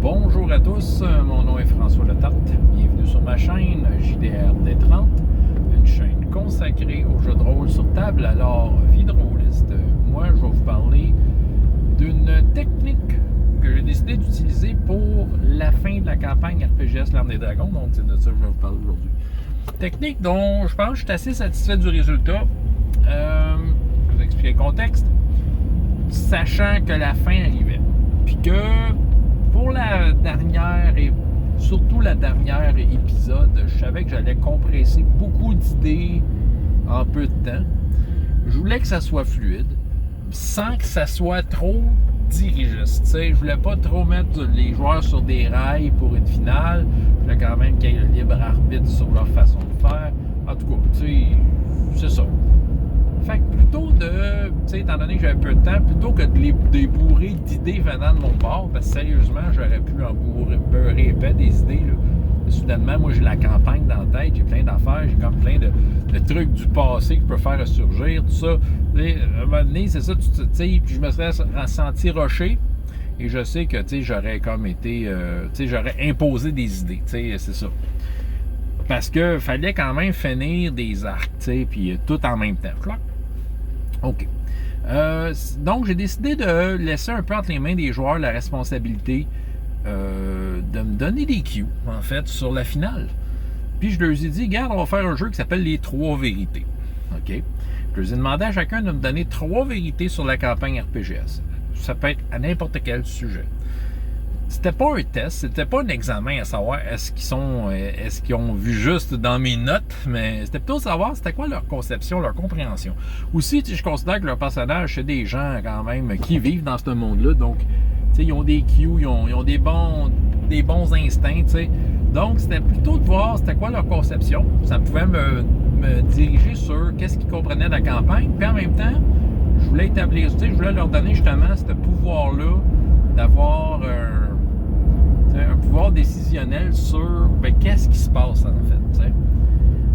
Bonjour à tous, mon nom est François Letarte. Bienvenue sur ma chaîne JDR D30, une chaîne consacrée aux jeux de rôle sur table. Alors, vie de rôliste, moi je vais vous parler d'une technique que j'ai décidé d'utiliser pour la fin de la campagne RPGS L'Arme des Dragons. Donc c'est de ça que je vais vous parler aujourd'hui. Technique dont je pense que je suis assez satisfait du résultat. Je vais vous expliquer le contexte. Sachant que la fin arrivait. Puis que pour la dernière et surtout la dernière épisode, je savais que j'allais compresser beaucoup d'idées en peu de temps. Je voulais que ça soit fluide, sans que ça soit trop dirigiste. Je voulais pas trop mettre les joueurs sur des rails pour une finale. Je voulais quand même qu'il y ait le libre arbitre sur leur façon de faire. En tout cas, c'est ça. Fait que plutôt de, étant donné que j'avais peu de temps, plutôt que de les bourrer d'idées venant de mon bord, parce que sérieusement, j'aurais pu en beurrer épais des idées, là. Soudainement, moi, j'ai la campagne dans la tête, j'ai plein d'affaires, j'ai comme plein de trucs du passé que je peux faire ressurgir, tout ça. À un moment donné, c'est ça, puis je me serais senti rocher, et je sais que, j'aurais comme été, j'aurais imposé des idées, c'est ça. Parce que fallait quand même finir des arcs, puis tout en même temps. OK. Donc, j'ai décidé de laisser un peu entre les mains des joueurs la responsabilité de me donner des cues, en fait, sur la finale. Puis, je leur ai dit, regarde, on va faire un jeu qui s'appelle les 3 vérités. OK? Je leur ai demandé à chacun de me donner 3 vérités sur la campagne RPGS. Ça peut être à n'importe quel sujet. C'était pas un test, c'était pas un examen à savoir est-ce qu'ils ont vu juste dans mes notes, mais c'était plutôt savoir c'était quoi leur conception, leur compréhension. Aussi, je considère que leurs personnages, c'est des gens quand même qui vivent dans ce monde-là, donc ils ont des cues, ils ont des bons instincts, donc c'était plutôt de voir c'était quoi leur conception. Ça pouvait me diriger sur qu'est-ce qu'ils comprenaient de la campagne, puis en même temps, je voulais établir, je voulais leur donner justement ce pouvoir-là d'avoir un pouvoir décisionnel sur qu'est-ce qui se passe en fait.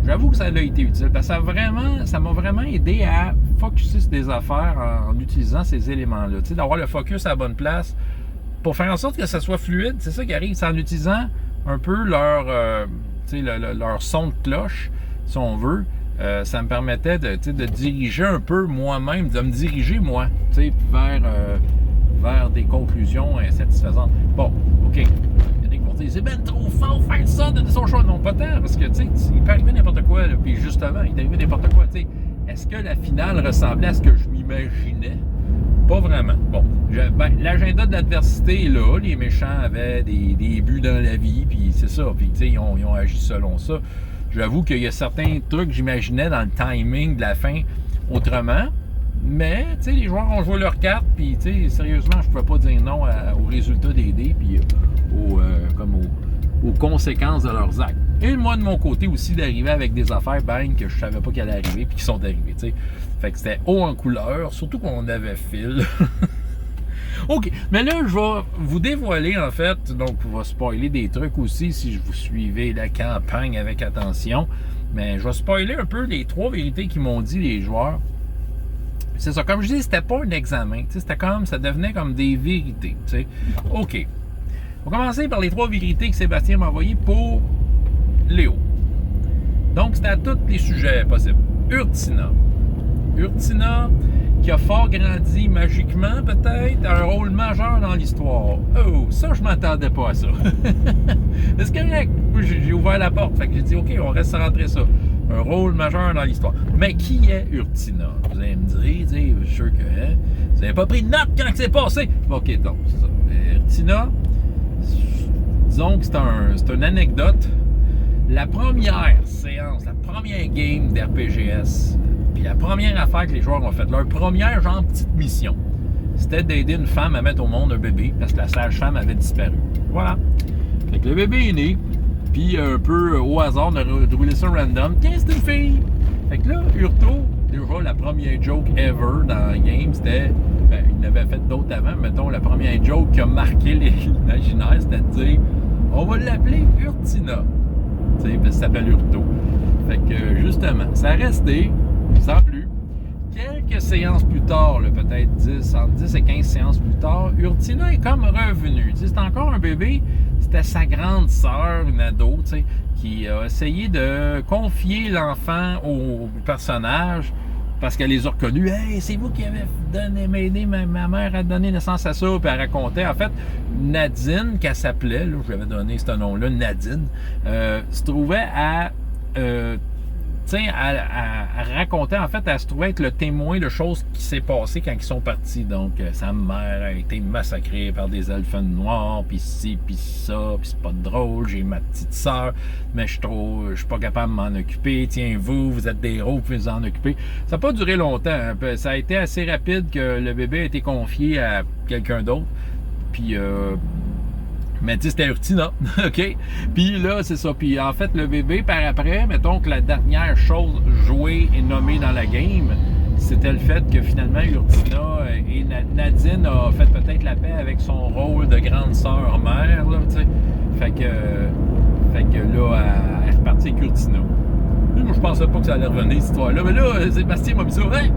J'avoue que ça a été utile parce que ça m'a vraiment aidé à focusser sur des affaires en utilisant ces éléments-là. D'avoir le focus à la bonne place pour faire en sorte que ça soit fluide. C'est ça qui arrive, c'est en utilisant un peu leur son de cloche, si on veut. Ça me permettait de diriger un peu moi-même, de me diriger moi vers des conclusions satisfaisantes. Bon, OK. Il y a des qui vont dire, c'est ben trop fort faire ça de son choix. Non, pas tant, parce que, il peut arriver n'importe quoi, là, puis justement, il est arrivé n'importe quoi, Est-ce que la finale ressemblait à ce que je m'imaginais? Pas vraiment. Bon, l'agenda de l'adversité est là. Les méchants avaient des buts dans la vie, puis c'est ça. Puis, ils ont agi selon ça. J'avoue qu'il y a certains trucs que j'imaginais dans le timing de la fin autrement. Mais, les joueurs ont joué leurs cartes, puis, sérieusement, je ne pouvais pas dire non aux résultats des dés, puis aux conséquences de leurs actes. Et moi, de mon côté aussi, d'arriver avec des affaires, que je savais pas qu'elles allaient arriver, puis qui sont arrivées, Fait que c'était haut en couleur, surtout qu'on avait fil. OK, mais là, je vais vous dévoiler, en fait, donc, on va spoiler des trucs aussi, si vous suivez la campagne avec attention, mais je vais spoiler un peu les 3 vérités qu'ils m'ont dit, les joueurs. C'est ça, comme je dis, c'était pas un examen, c'était comme, ça devenait comme des vérités, OK. On va commencer par les 3 vérités que Sébastien m'a envoyées pour Léo. Donc, c'était à tous les sujets possibles. Urtina, qui a fort grandi magiquement, peut-être, a un rôle majeur dans l'histoire. Oh, ça, je m'attendais pas à ça. C'est correct. J'ai ouvert la porte, fait que j'ai dit, OK, on reste rentrer ça. Un rôle majeur dans l'histoire. Mais qui est Urtina? Vous allez me dire, je suis sûr que vous n'avez pas pris de note quand c'est passé. OK, donc, c'est ça. Urtina, disons que c'est une anecdote. La première séance, la première game d'RPGS, puis la première affaire que les joueurs ont faite, leur première petite mission, c'était d'aider une femme à mettre au monde un bébé parce que la sage-femme avait disparu. Voilà. Fait que le bébé est né. Puis un peu au hasard, on a roulé ça random. Tiens, c'est une fille! Fait que là, Urto, déjà, la première joke ever dans le game, c'était... il avait fait d'autres avant, mettons, la première joke qui a marqué l'imaginaire, c'était de dire « On va l'appeler Urtina. » Tu sais, parce que ça s'appelle Urto. Fait que, justement, ça a resté, sans plus. Quelques séances plus tard, peut-être entre 10 et 15 séances plus tard, Urtina est comme revenu. C'est encore bébé, c'était sa grande sœur, une ado, tu sais, qui a essayé de confier l'enfant au personnage parce qu'elle les a reconnus. « Hey, c'est vous qui avez aidé ma mère à donner naissance à ça. » Puis elle racontait, en fait, Nadine, qu'elle s'appelait, là, je lui avais donné ce nom-là, Nadine, se trouvait à... elle racontait, en fait, elle se trouvait être le témoin de choses qui s'est passées quand ils sont partis. Donc, sa mère a été massacrée par des elfes noirs, puis ci, puis ça, puis c'est pas drôle, j'ai ma petite sœur, mais je suis pas capable de m'en occuper. Tiens, vous êtes des héros, vous pouvez vous en occuper. Ça n'a pas duré longtemps. Hein. Ça a été assez rapide que le bébé a été confié à quelqu'un d'autre. Puis, mais tu sais, c'était Urtina, OK? Puis là, c'est ça. Puis en fait, le bébé, par après, mettons que la dernière chose jouée et nommée dans la game, c'était le fait que finalement, Urtina et Nadine a fait peut-être la paix avec son rôle de grande sœur mère, là, tu sais. Fait que là, elle est repartie avec Urtina. Moi, je pensais pas que ça allait revenir, cette histoire-là. Mais là, Sébastien m'a mis ça, hein?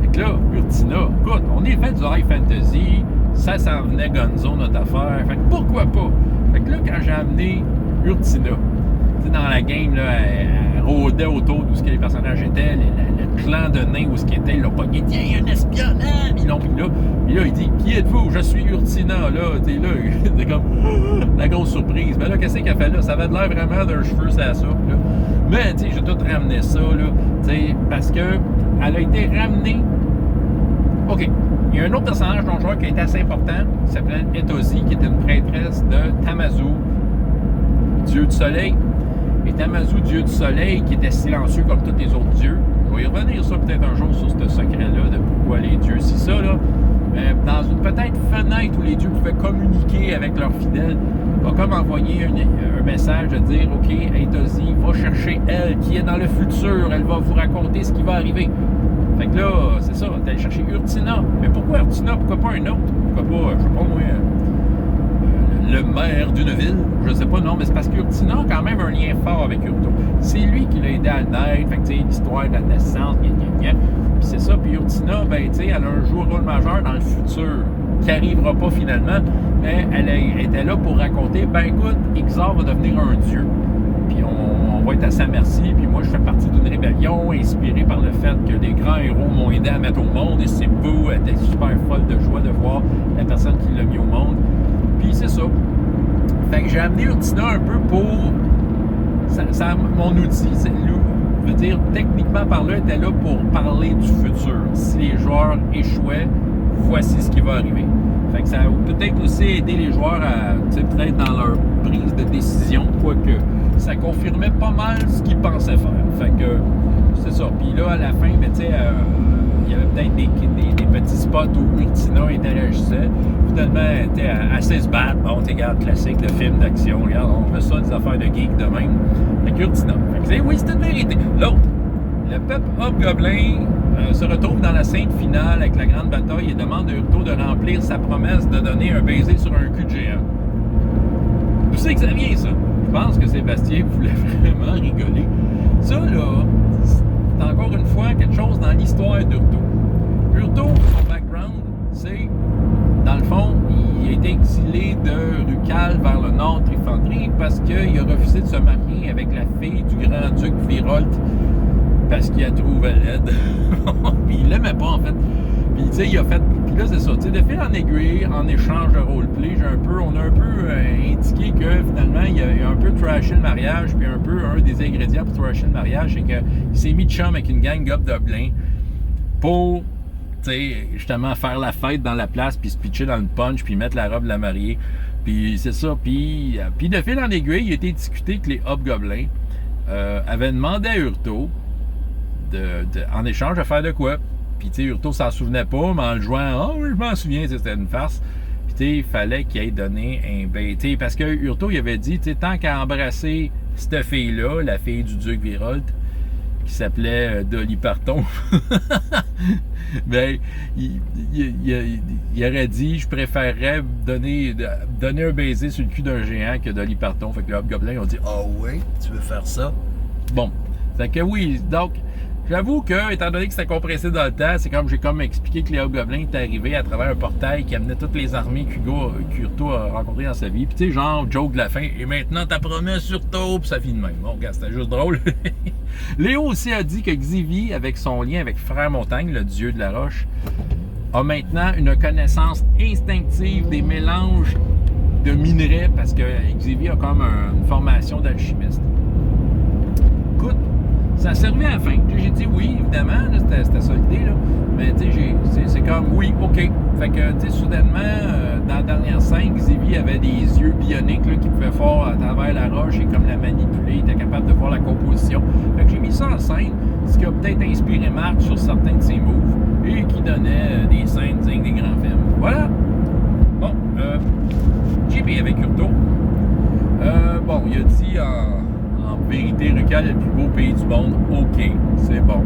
Fait que là, Urtina, écoute, on est fait du high fantasy. Ça s'en venait Gonzo, notre affaire. Fait que pourquoi pas? Fait que là, quand j'ai amené Urtina, tu sais, dans la game, là, elle rôdait autour d'où les personnages étaient, le clan de nains où ce qui était, ils l'ont pas dit, tiens, il y a un espionnage! Ils l'ont pris là. Puis là, il dit, qui êtes-vous? Je suis Urtina, là. Tu sais, là, c'est comme la grosse surprise. Mais là, qu'est-ce qu'elle fait là? Ça avait l'air vraiment d'un cheveu, c'est la soupe, là. Mais, tu sais, j'ai tout ramené ça, là. Tu sais, parce que elle a été ramenée. OK. Il y a un autre personnage dont je vois qui a été assez important, qui s'appelait Etosi, qui était une prêtresse de Tamazu, dieu du soleil. Et Tamazu, dieu du soleil, qui était silencieux comme tous les autres dieux. Je vais y revenir ça peut-être un jour sur ce secret-là, de pourquoi les dieux, si ça, là. Dans une peut-être fenêtre où les dieux pouvaient communiquer avec leurs fidèles, va comme envoyer un message de dire, OK, Etosi, va chercher elle, qui est dans le futur, elle va vous raconter ce qui va arriver. Fait que là, c'est ça, t'es allé chercher Urtina. Mais pourquoi Urtina? Pourquoi pas un autre? Pourquoi pas, je sais pas moi, le maire d'une ville? Je sais pas, non, mais c'est parce qu'Urtina a quand même un lien fort avec Urto. C'est lui qui l'a aidé à naître, fait que tu sais, l'histoire de la naissance, Puis c'est ça, puis Urtina, ben tu sais, elle a un rôle majeur dans le futur, qui arrivera pas finalement, mais elle était là pour raconter, ben écoute, Ixar va devenir un dieu. Puis on va être à sa merci. Puis moi, je fais partie d'une rébellion inspirée par le fait que des grands héros m'ont aidé à mettre au monde. Et c'est beau, elle était super folle de joie de voir la personne qui l'a mis au monde. Puis c'est ça. Fait que j'ai amené Urtina un peu pour... mon outil, je veux dire, techniquement par là, était là pour parler du futur. Si les joueurs échouaient, voici ce qui va arriver. Fait que ça a peut-être aussi aidé les joueurs à, peut-être dans leur prise de décision, quoique ça confirmait pas mal ce qu'ils pensaient faire. Fait que c'est ça. Puis là, à la fin, ben, tu sais, il y avait peut-être des petits spots où Urtina interagissait. Finalement, elle était assez se battre. Bon, tu regardes, classique, le film d'action. Regarde, on fait ça, des affaires de geek de même. Fait que Urtina. Fait que oui, c'était une vérité. L'autre, le peuple Hobgoblin se retrouve dans la scène finale avec la grande bataille et demande à Urto de remplir sa promesse de donner un baiser sur un cul de géant. D'où c'est que ça vient, ça? Je pense que Sébastien voulait vraiment rigoler. Ça, là, c'est encore une fois quelque chose dans l'histoire d'Urto. Urto, son background, c'est, dans le fond, il a été exilé de Rucal vers le nord Trifandrie parce qu'il a refusé de se marier avec la fille du grand-duc Virolt parce qu'il la trouvait laide. Puis il l'aimait pas, en fait. Puis, tu sais, il a fait... Puis là, c'est ça. Tu sais, de fil en aiguille, en échange de roleplay, on a un peu indiqué que, finalement, il a un peu trashé le mariage, puis un des ingrédients pour trasher le mariage, c'est qu'il s'est mis de chum avec une gang d'Hobgoblins pour, tu sais, justement, faire la fête dans la place, puis se pitcher dans le punch, puis mettre la robe de la mariée. Puis, c'est ça. Puis de fil en aiguille, il a été discuté que les Hobgoblins avaient demandé à Urto en échange de faire de quoi. Puis, tu sais, Urto s'en souvenait pas, mais en le jouant, « Ah oui, je m'en souviens, c'était une farce. » Puis, tu sais, il fallait qu'il ait donné un baiser. Parce que Urto, il avait dit, tu sais, tant qu'à embrasser cette fille-là, la fille du duc Virolt, qui s'appelait Dolly Parton, ben, il aurait dit, je préférerais donner un baiser sur le cul d'un géant que Dolly Parton. Fait que les Hobgoblins ont dit, « Ah oui, tu veux faire ça? » Bon, fait que oui, donc, J'avoue que, étant donné que c'était compressé dans le temps, c'est comme j'ai expliqué que Léo Gobelin est arrivé à travers un portail qui amenait toutes les armées qu'Hurto a rencontrées dans sa vie. Puis tu sais, genre, joke de la fin, et maintenant ta promesse sur Urto, puis ça finit de même. Bon, regarde, c'était juste drôle. Léo aussi a dit que Xivie, avec son lien avec Frère Montagne, le dieu de la roche, a maintenant une connaissance instinctive des mélanges de minerais, parce que Xivie a comme une formation d'alchimiste. Écoute, ça servait à la fin. J'ai dit oui, évidemment, c'était ça l'idée, là. Mais tu sais, c'est comme oui, OK. Fait que, tu sais, soudainement, dans la dernière scène, Xivie avait des yeux bioniques là, qui pouvaient faire à travers la roche et comme la manipuler, il était capable de voir la composition. Fait que j'ai mis ça en scène, ce qui a peut-être inspiré Marc sur certains de ses moves et qui donnait des scènes dignes des grands films. Voilà. Bon, JP avec Hurto. Bon, il a dit en vérité, Rucal est le plus beau pays du monde. OK, c'est bon.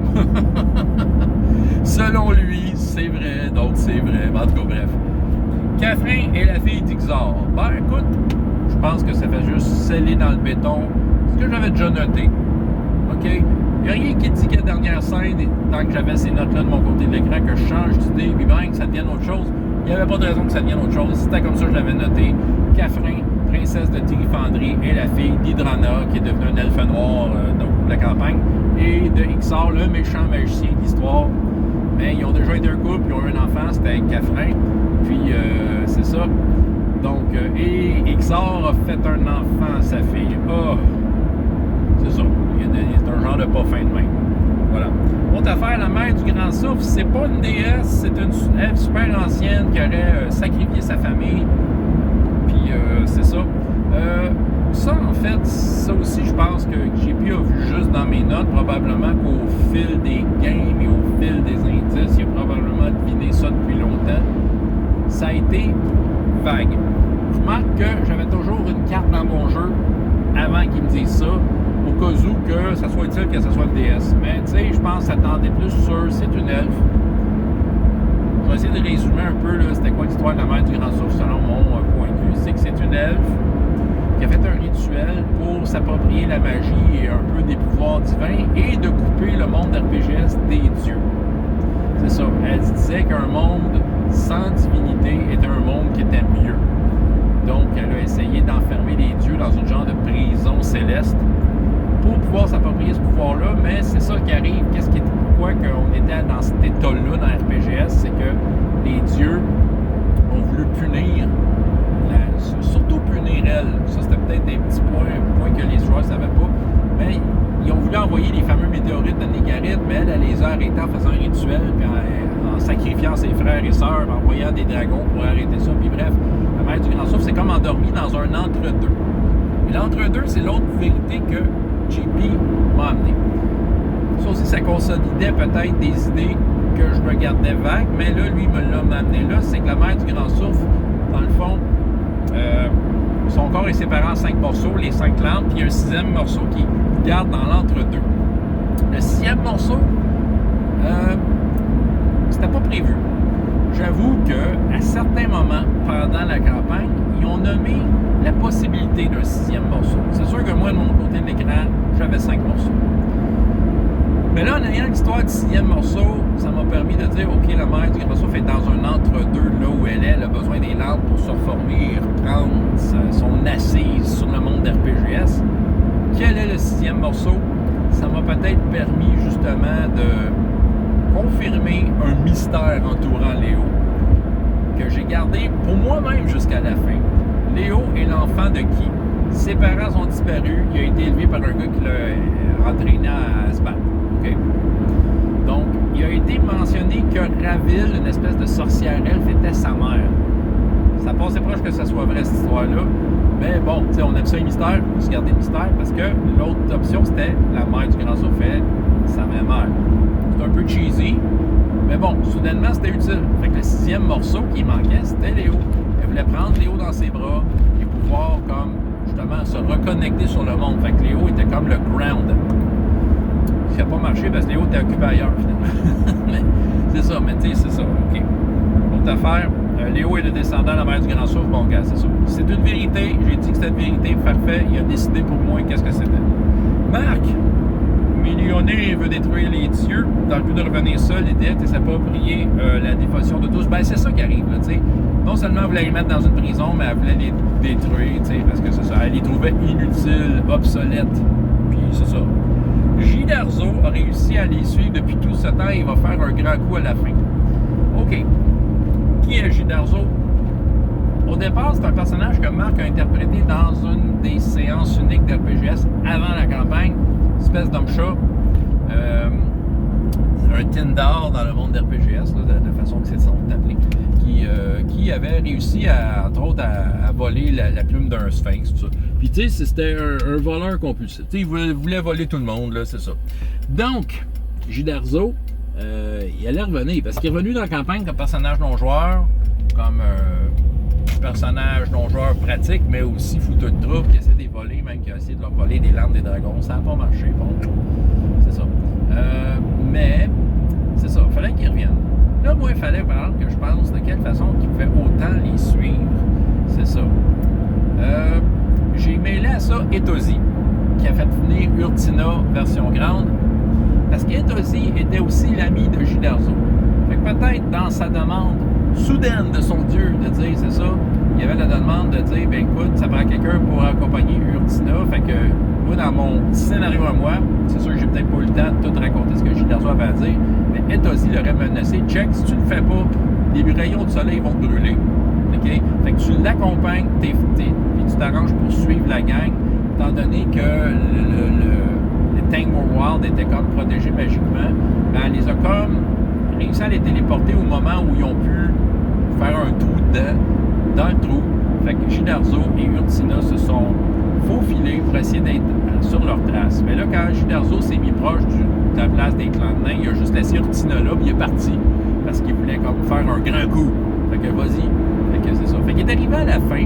Selon lui, c'est vrai, donc c'est vrai. En tout cas, bref. Catherine est la fille d'Ixor. Ben, écoute, je pense que ça fait juste sceller dans le béton ce que j'avais déjà noté. OK? Il n'y a rien qui dit que la dernière scène, tant que j'avais ces notes-là de mon côté de l'écran, que je change d'idée, puis ben, que ça devienne autre chose. Il n'y avait pas de raison que ça devienne autre chose. C'était comme ça que je l'avais noté. Catherine, princesse de Tyrifandrie, est la fille d'Hydrana, qui est devenue un elfe noir de la campagne, et de Ixor, le méchant magicien de l'histoire. Mais ils ont déjà été un couple, ils ont eu un enfant, c'était avec Catherine. Puis, c'est ça. Donc, et Ixor a fait un enfant à sa fille. Oh! C'est ça. C'est un genre de pas fin de main. Voilà. Autre affaire, la mère du Grand Souffle, c'est pas une déesse, c'est une elfe super ancienne qui aurait sacrifié sa famille. Puis, c'est ça. Ça, en fait, ça aussi, je pense que j'ai pu avoir vu juste dans mes notes, probablement qu'au fil des games et au fil des indices, il a probablement deviné ça depuis longtemps. Ça a été vague. Je remarque que j'avais toujours une carte dans mon jeu avant qu'il me dise ça, au cas où que ça soit utile que ça soit une déesse. Mais tu sais, je pense que ça tendait plus sur c'est une elfe. Je vais essayer de résumer un peu, là, c'était quoi l'histoire de la mère du Grand Souffle selon mon point de vue. C'est que c'est une elfe qui a fait un rituel pour s'approprier la magie et un peu des pouvoirs divins et de couper le monde d'RPGS des dieux. C'est ça. Elle disait qu'un monde sans divinité était un monde qui était mieux. Donc, elle a essayé d'enfermer les dieux dans une genre de prison céleste pour pouvoir s'approprier ce pouvoir-là, mais c'est ça qui arrive. Pourquoi qu'on était dans cet état-là dans RPGS, c'est que les dieux ont voulu punir, surtout punir elle. Ça, c'était peut-être des petits points que les joueurs ne savaient pas, mais ils ont voulu envoyer les fameux météorites de Négarite, mais elle les a arrêtés en faisant un rituel, puis en sacrifiant ses frères et sœurs, en envoyant des dragons pour arrêter ça, puis bref, la mère du Grand Souffle, c'est comme endormi dans un entre-deux. Et l'entre-deux, c'est l'autre vérité que JP m'a amené. Ça aussi, ça consolidait peut-être des idées que je me gardais vagues, mais là, lui, me l'a amené là, c'est que la mère du Grand Souffle, dans le fond, son corps est séparé en 5 morceaux, les 5 lampes, puis il y a un 6e morceau qui garde dans l'entre-deux. Le 6e morceau, c'était pas prévu. J'avoue qu'à certains moments, pendant la campagne, ils ont nommé la possibilité d'un 6e morceau. C'est sûr que moi, de mon côté de l'écran, j'avais 5 morceaux. Mais là, en ayant l'histoire du 6e morceau, ça m'a permis de dire, OK, la mère du Grand Souffle est dans un entre-deux, là où elle a besoin des lampes pour se reformer et reprendre son assise sur le monde d'RPGS. Quel est le 6e morceau? Ça m'a peut-être permis, justement, de confirmer un mystère entourant Léo, que j'ai gardé pour moi-même jusqu'à la fin. Léo est l'enfant de qui? Ses parents sont disparus, il a été élevé par un gars qui l'a entraîné à se battre. Okay. Donc, il a été mentionné que Ravil, une espèce de sorcière elfe, était sa mère. Ça passait proche que ça soit vrai, cette histoire-là. Mais bon, tu sais, on aime ça, les mystères, on se garder le mystère, parce que l'autre option, c'était la mère du Grand Souffle fait sa vraie mère. C'est un peu cheesy, mais bon, soudainement, c'était utile. Fait que le 6e morceau qui manquait, c'était Léo. Elle voulait prendre Léo dans ses bras et pouvoir, comme, justement, se reconnecter sur le monde. Fait que Léo était comme le ground. Ça n'a pas marché parce que Léo était occupé ailleurs, finalement. Mais c'est ça, mais tu sais, c'est ça. OK. Autre affaire, Léo est le descendant de la mère du Grand Souffle. Bon, gars, c'est ça. C'est une vérité. J'ai dit que c'était une vérité. Parfait. Il a décidé pour moi qu'est-ce que c'était. Marc millionnaire veut détruire les dieux dans le but de revenir seul et d'être et s'approprier la dévotion de tous. Ben, c'est ça qui arrive, là, tu sais. Non seulement elle voulait les mettre dans une prison, mais elle voulait les détruire, tu sais, parce que c'est ça. Elle les trouvait inutiles, obsolètes. Puis c'est ça. J. Darzo a réussi à les suivre depuis tout ce temps et il va faire un grand coup à la fin. OK. Qui est J. Darzo? Au départ, c'est un personnage que Marc a interprété dans une des séances uniques d'RPGS avant la campagne. Une espèce d'homme chat. Un Tindar dans le monde d'RPGS, de la façon que c'est appelé, qui avait réussi, entre autres, à voler la plume d'un sphinx, tout ça. Puis, tu sais, c'était un voleur compulsif. Tu sais, il voulait voler tout le monde, là, c'est ça. Donc, J. Darzo, il allait revenir, parce qu'il est revenu dans la campagne comme personnage non-joueur, comme personnage non-joueur pratique, mais aussi foutu de troupe, qui essaie de les voler, même qui a essayé de leur voler des lames des dragons. Ça n'a pas marché, bon, c'est ça. Mais, c'est ça, il fallait qu'ils reviennent. Là, moi, il fallait, par exemple, que je pense de quelle façon qu'ils pouvaient autant les suivre. C'est ça. J'ai mêlé à ça Etosi, qui a fait venir Urtina version grande, parce qu'Etosi était aussi l'ami de J. Darzo. Fait que peut-être dans sa demande soudaine de son dieu de dire, c'est ça, il y avait la demande de dire, ben écoute, ça prend quelqu'un pour accompagner Urtina. Fait que moi, dans mon scénario à moi, c'est sûr que j'ai peut-être pas eu le temps de tout raconter ce que J. Darzo avait à dire, mais Etosi l'aurait menacé, check, si tu le fais pas, les rayons de soleil vont te brûler. OK? Fait que tu l'accompagnes, puis tu t'arranges pour suivre la gang, étant donné que les Tangmore Wild étaient comme protégés magiquement, ben, elle les a comme réussi à les téléporter au moment où ils ont pu faire un trou dans le trou. Fait que J. Darzo et Urtina se sont faufilés pour essayer d'être sur leur trace. Mais là, quand J. Darzo s'est mis proche de la place des clans de nains, il a juste laissé Urtina là, puis il est parti. Parce qu'il voulait comme faire un grand coup. Fait que vas-y. Fait que c'est ça. Fait qu'il est arrivé à la fin.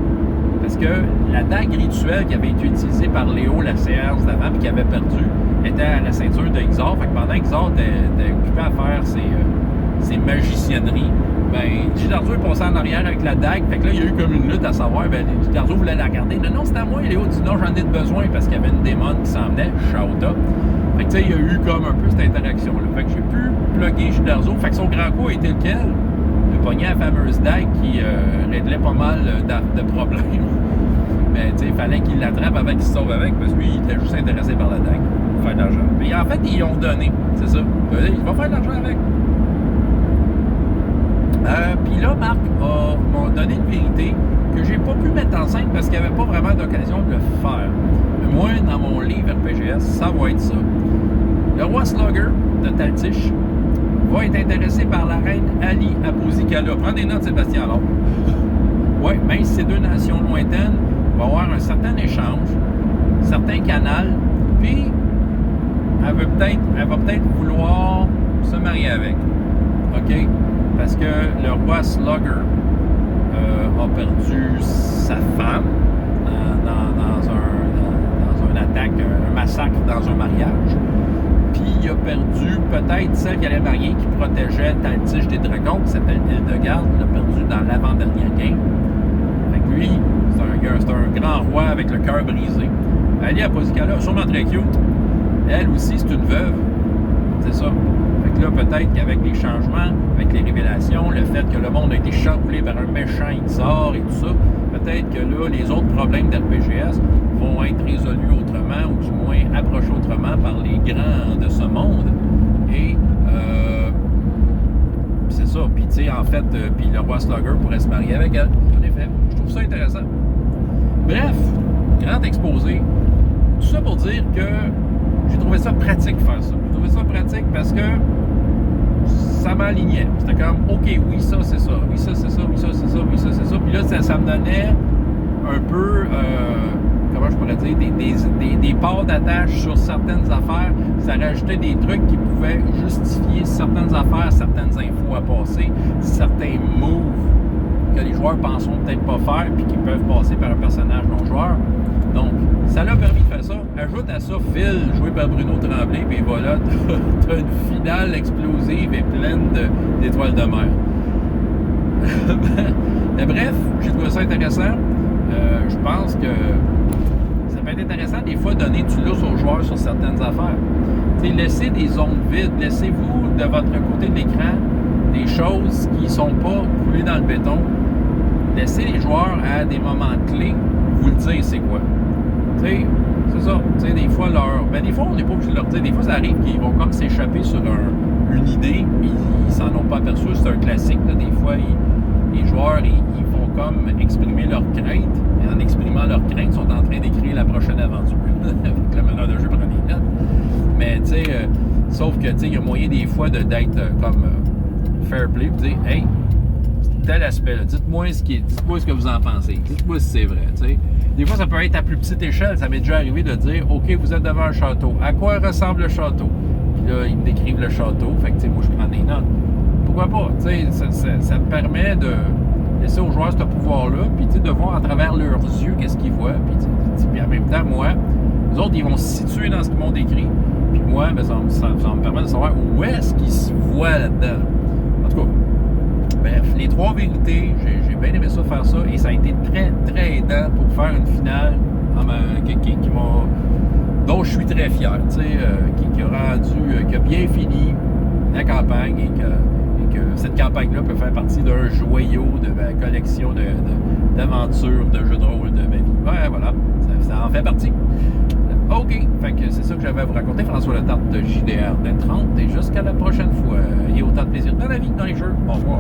Parce que la dague rituelle qui avait été utilisée par Léo la séance d'avant puis qu'il avait perdu était à la ceinture de Xor. Fait que pendant que Xor était occupé à faire ses magicienneries, ben J. Darzo est passé en arrière avec la dague. Fait que là, il y a eu comme une lutte à savoir. Ben J. Darzo voulait la garder. Non, c'est à moi. Et Léo dit non, j'en ai besoin parce qu'il y avait une démon qui s'en venait, Shauta. Fait que tu sais, il y a eu comme un peu cette interaction-là. Fait que j'ai pu plugger J. Darzo. Fait que son grand coup a été lequel? De pogner la fameuse dague qui réglait pas mal de problèmes. Mais tu sais, il fallait qu'il l'attrape avant qu'il se sauve avec, parce que lui, il était juste intéressé par la dague pour faire de l'argent. Puis en fait, ils l'ont donné, c'est ça. Il va faire de l'argent avec. Puis là, Marc m'a donné une vérité que j'ai pas pu mettre en scène parce qu'il n'y avait pas vraiment d'occasion de le faire. Mais moi, dans mon livre RPGS, ça va être ça. Le roi Slugger de Taltish va être intéressé par la reine Ali Aposikala. Prends des notes, Sébastien, alors. Oui, même si c'est deux nations lointaines, il va y avoir un certain échange, un certain canal, puis elle va peut-être vouloir se marier avec. OK? Parce que le roi Slugger a perdu sa femme dans un attaque, un massacre dans un mariage. Puis il a perdu peut-être celle qui allait marier, qui protégeait Taltish des dragons, qui s'appelle Hildegarde. Il l'a perdu dans l'avant-dernière game. Fait que lui, c'est un grand roi avec le cœur brisé. Ali Aposikala, sûrement très cute. Elle aussi, c'est une veuve. C'est ça. Fait que là, peut-être qu'avec les changements, avec les révélations, le fait que le monde a été chamboulé par un méchant Xor et tout ça, peut-être que là, les autres problèmes d'RPGS vont être résolus autrement, ou du moins approchés autrement par les grands de ce monde. Et c'est ça. Puis tu sais, en fait, puis le roi Slugger pourrait se marier avec elle. En effet, je trouve ça intéressant. Bref, grand exposé. Tout ça pour dire que j'ai trouvé ça pratique faire ça. J'ai trouvé ça pratique parce que ça m'alignait. C'était comme, OK, oui, ça, c'est ça. Oui, ça, c'est ça. Oui, ça, c'est ça. Oui, ça, c'est ça. Puis là, ça me donnait un peu, comment je pourrais dire, des parts d'attache sur certaines affaires. Ça rajoutait des trucs qui pouvaient justifier certaines affaires, certaines infos à passer, certains moves que les joueurs penseront peut-être pas faire puis qui peuvent passer par un personnage non-joueur. Donc, ça l'a permis de faire ça. Ajoute à ça Phil, joué par Bruno Tremblay, puis voilà, t'as une finale explosive et pleine d'étoiles de mer. Mais bref, j'ai trouvé ça intéressant. Je pense que ça peut être intéressant des fois de donner du lousse aux joueurs sur certaines affaires. laissez des zones vides, laissez-vous de votre côté de l'écran des choses qui ne sont pas coulées dans le béton. Laissez les joueurs à des moments clés vous le dire c'est quoi. C'est ça. Des fois, des fois, on n'est pas obligé de leur dire. Des fois, ça arrive qu'ils vont comme s'échapper sur une idée, puis ils s'en ont pas aperçu. C'est un classique. Là. Des fois, les joueurs, ils vont comme exprimer leur crainte. Et en exprimant leur crainte, ils sont en train d'écrire la prochaine aventure. Avec le meneur de jeu prend des notes. Mais, sauf que, il y a moyen des fois d'être comme fair play, puis dire, hey, tel aspect, là, dites-moi ce que vous en pensez. Dites-moi si c'est vrai, t'sais. Des fois, ça peut être à plus petite échelle. Ça m'est déjà arrivé de dire, OK, vous êtes devant un château. À quoi ressemble le château? Puis là, ils me décrivent le château. Fait que, moi, je prends des notes. Pourquoi pas? Ça me permet de laisser aux joueurs ce pouvoir-là, puis de voir à travers leurs yeux qu'est-ce qu'ils voient. Puis en même temps, moi, les autres, ils vont se situer dans ce qu'ils m'ont décrit. Puis moi, ben, ça me permet de savoir où est-ce qu'ils se voient là-dedans. En tout cas, bref, les trois vérités, j'ai bien aimé ça faire ça, et ça a été très, très aidant pour faire une finale dont je suis très fier, qui a bien fini la campagne, et que cette campagne-là peut faire partie d'un joyau de ma collection d'aventures, de jeux de rôle de ma vie. Ouais, voilà, ça en fait partie. OK, fait que c'est ça que j'avais à vous raconter. François Letarte de JDR 30, et jusqu'à la prochaine fois. Il y a autant de plaisir dans la vie que dans les jeux. Au revoir.